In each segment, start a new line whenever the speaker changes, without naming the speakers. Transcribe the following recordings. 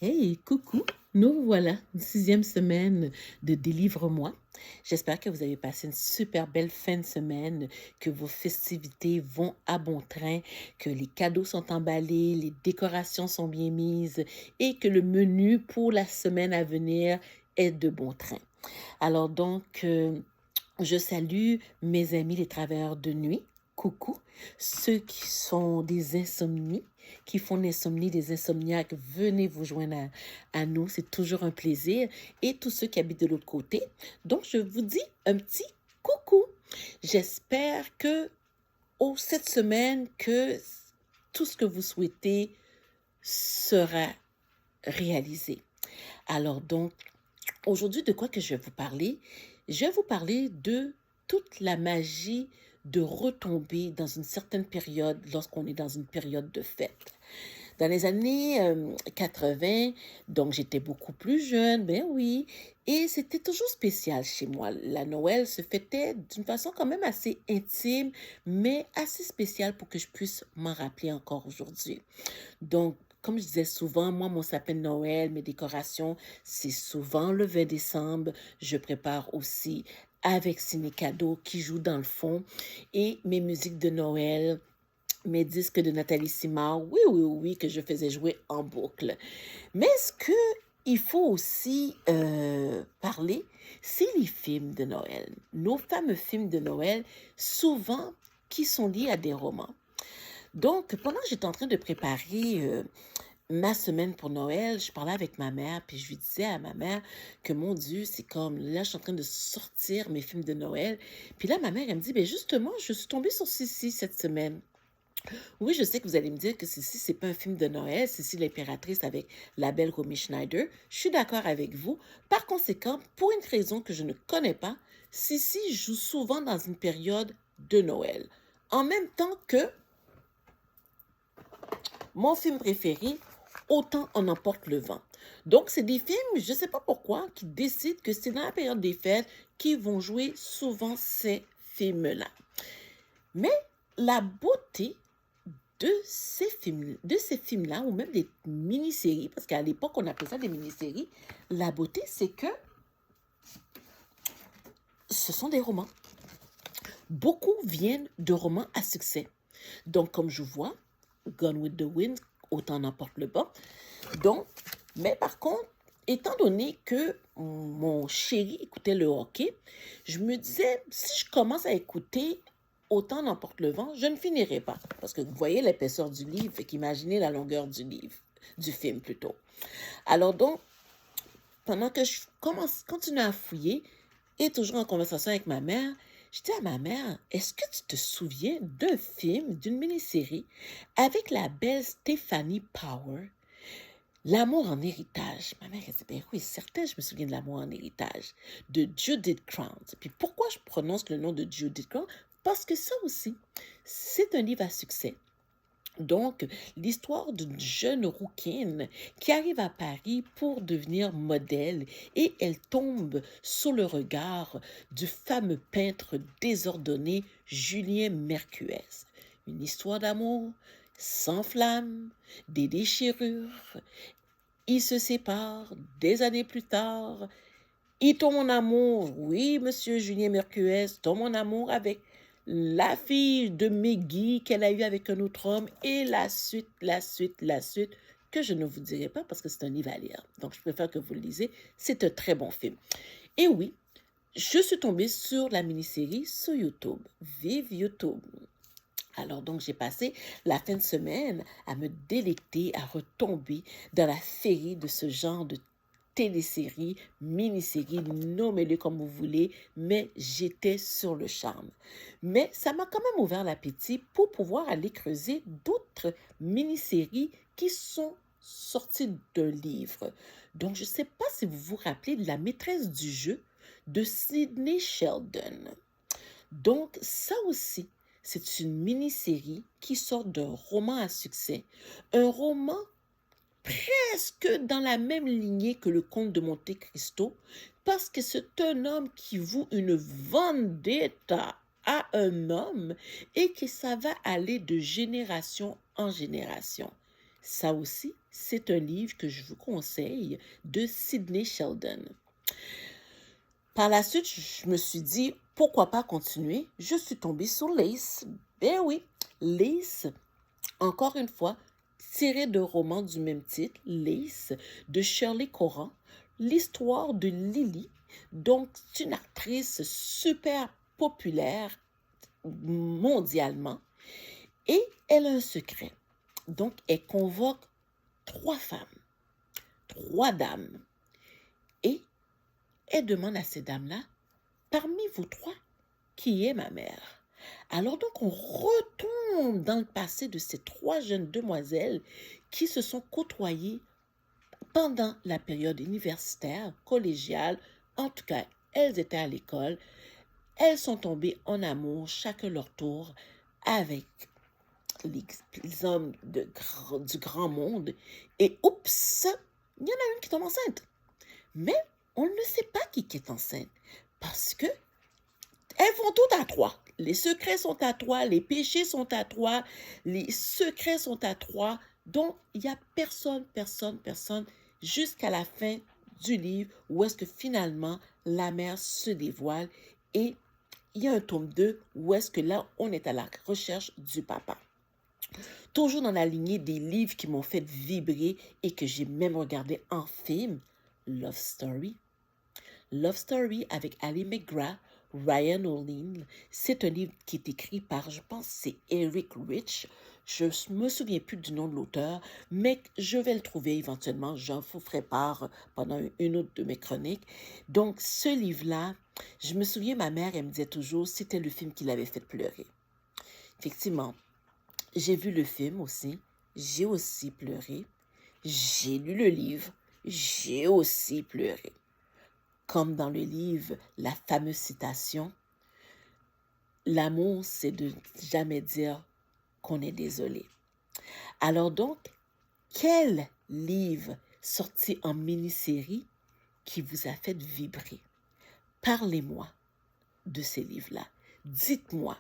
Hey, coucou! Nous voilà, une sixième semaine de Délivre-moi. J'espère que vous avez passé une super belle fin de semaine, que vos festivités vont à bon train, que les cadeaux sont emballés, les décorations sont bien mises et que le menu pour la semaine à venir est de bon train. Alors donc, je salue mes amis les travailleurs de nuit. Coucou. Ceux qui sont des insomnies, qui font l'insomnie des insomniaques, venez vous joindre à nous. C'est toujours un plaisir. Et tous ceux qui habitent de l'autre côté. Donc, je vous dis un petit coucou. J'espère que cette semaine, que tout ce que vous souhaitez sera réalisé. Alors donc, aujourd'hui, de quoi que je vais vous parler? Je vais vous parler de toute la magie de retomber dans une certaine période lorsqu'on est dans une période de fête. Dans les années 80, donc j'étais beaucoup plus jeune, ben oui, et c'était toujours spécial chez moi. La Noël se fêtait d'une façon quand même assez intime, mais assez spéciale pour que je puisse m'en rappeler encore aujourd'hui. Donc, comme je disais souvent, moi, mon sapin de Noël, mes décorations, c'est souvent le 20 décembre. Je prépare aussi avec Ciné Cadeau qui joue dans le fond et mes musiques de Noël, mes disques de Nathalie Simard, oui, oui, oui, que je faisais jouer en boucle. Mais ce que il faut aussi parler, c'est les films de Noël. Nos fameux films de Noël, souvent qui sont liés à des romans. Donc, pendant que j'étais en train de préparer ma semaine pour Noël, je parlais avec ma mère, puis je lui disais à ma mère que mon Dieu, c'est comme là, je suis en train de sortir mes films de Noël. Puis là, ma mère, elle me dit, ben justement, je suis tombée sur Sissi cette semaine. Oui, je sais que vous allez me dire que Sissi, c'est pas un film de Noël, Sissi l'impératrice avec la belle Romy Schneider. Je suis d'accord avec vous. Par conséquent, pour une raison que je ne connais pas, Sissi joue souvent dans une période de Noël. En même temps que mon film préféré, Autant en emporte le vent. Donc, c'est des films, je ne sais pas pourquoi, qui décident que c'est dans la période des fêtes qu'ils vont jouer souvent ces films-là. Mais la beauté de ces films-là, ou même des mini-séries, parce qu'à l'époque, on appelait ça des mini-séries, la beauté, c'est que ce sont des romans. Beaucoup viennent de romans à succès. Donc, comme je vois, Gone with the Wind, Autant n'emporte le vent. Donc, mais par contre, étant donné que mon chéri écoutait le hockey, je me disais, si je commence à écouter Autant n'emporte le vent, je ne finirai pas. Parce que vous voyez l'épaisseur du livre, fait qu'imaginez la longueur du livre, du film plutôt. Alors donc, pendant que je continue à fouiller, et toujours en conversation avec ma mère, je dis à ma mère, est-ce que tu te souviens d'un film, d'une mini-série, avec la belle Stephanie Power, L'amour en héritage? Ma mère, elle dit, ben oui, certain, je me souviens de L'amour en héritage, de Judith Krantz. Puis pourquoi je prononce le nom de Judith Krantz? Parce que ça aussi, c'est un livre à succès. Donc, l'histoire d'une jeune rouquine qui arrive à Paris pour devenir modèle et elle tombe sous le regard du fameux peintre désordonné Julien Mercuez. Une histoire d'amour sans flamme, des déchirures. Ils se séparent des années plus tard. Il tombe en amour, oui, monsieur Julien Mercuez tombe en amour avec la fille de Meggy qu'elle a eue avec un autre homme et la suite, que je ne vous dirai pas parce que c'est un livre à lire. Donc, je préfère que vous le lisez. C'est un très bon film. Et oui, je suis tombée sur la mini-série sur YouTube. Vive YouTube! Alors donc, j'ai passé la fin de semaine à me délecter, à retomber dans la féerie de ce genre de télésérie, mini-série, nommez-le comme vous voulez, mais j'étais sur le charme. Mais ça m'a quand même ouvert l'appétit pour pouvoir aller creuser d'autres mini-séries qui sont sorties d'un livre. Donc, je ne sais pas si vous vous rappelez de La maîtresse du jeu de Sidney Sheldon. Donc, ça aussi, c'est une mini-série qui sort d'un roman à succès. Un roman presque dans la même lignée que le comte de Monte Cristo, parce que c'est un homme qui voue une vendetta à un homme et que ça va aller de génération en génération. Ça aussi, c'est un livre que je vous conseille de Sidney Sheldon. Par la suite, je me suis dit, pourquoi pas continuer? Je suis tombée sur Lace. Ben oui, Lace, encore une fois, tiré de roman du même titre, Lace, de Shirley Coran, l'histoire de Lily. Donc, c'est une actrice super populaire mondialement et elle a un secret. Donc, elle convoque 3 femmes, 3 dames et elle demande à ces dames-là, parmi vous 3, qui est ma mère? Alors donc, on retombe dans le passé de ces 3 jeunes demoiselles qui se sont côtoyées pendant la période universitaire, collégiale. En tout cas, elles étaient à l'école. Elles sont tombées en amour, chacun leur tour, avec les hommes du grand monde. Et oups, il y en a une qui tombe enceinte. Mais on ne sait pas qui est enceinte parce que elles font tout à 3. Les secrets sont à 3, les péchés sont à 3, les secrets sont à 3. Donc, il n'y a personne jusqu'à la fin du livre où est-ce que finalement la mère se dévoile et il y a un tome 2 où est-ce que là, on est à la recherche du papa. Toujours dans la lignée des livres qui m'ont fait vibrer et que j'ai même regardé en film, Love Story. Love Story avec Ali McGrath, Ryan O'Neal. C'est un livre qui est écrit par, je pense, c'est Eric Rich. Je ne me souviens plus du nom de l'auteur, mais je vais le trouver éventuellement. J'en vous ferai part pendant une autre de mes chroniques. Donc, ce livre-là, je me souviens, ma mère, elle me disait toujours, c'était le film qui l'avait fait pleurer. Effectivement, j'ai vu le film aussi. J'ai aussi pleuré. J'ai lu le livre. J'ai aussi pleuré. Comme dans le livre, la fameuse citation, l'amour, c'est de jamais dire qu'on est désolé. Alors donc, quel livre sorti en mini-série qui vous a fait vibrer? Parlez-moi de ces livres-là. Dites-moi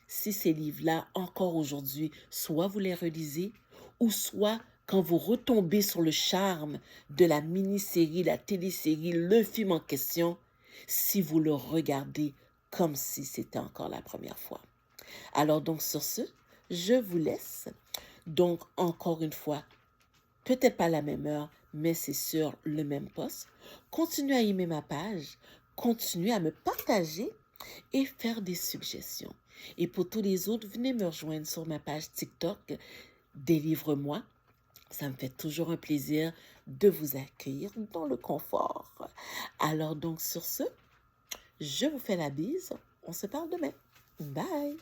si ces livres-là, encore aujourd'hui, soit vous les relisez, ou soit quand vous retombez sur le charme de la mini-série, la télésérie, le film en question, si vous le regardez comme si c'était encore la première fois. Alors donc sur ce, je vous laisse. Donc encore une fois, peut-être pas à la même heure, mais c'est sur le même post. Continuez à aimer ma page, continuez à me partager et faire des suggestions. Et pour tous les autres, venez me rejoindre sur ma page TikTok, Délivre-moi. Ça me fait toujours un plaisir de vous accueillir dans le confort. Alors donc sur ce, je vous fais la bise. On se parle demain. Bye!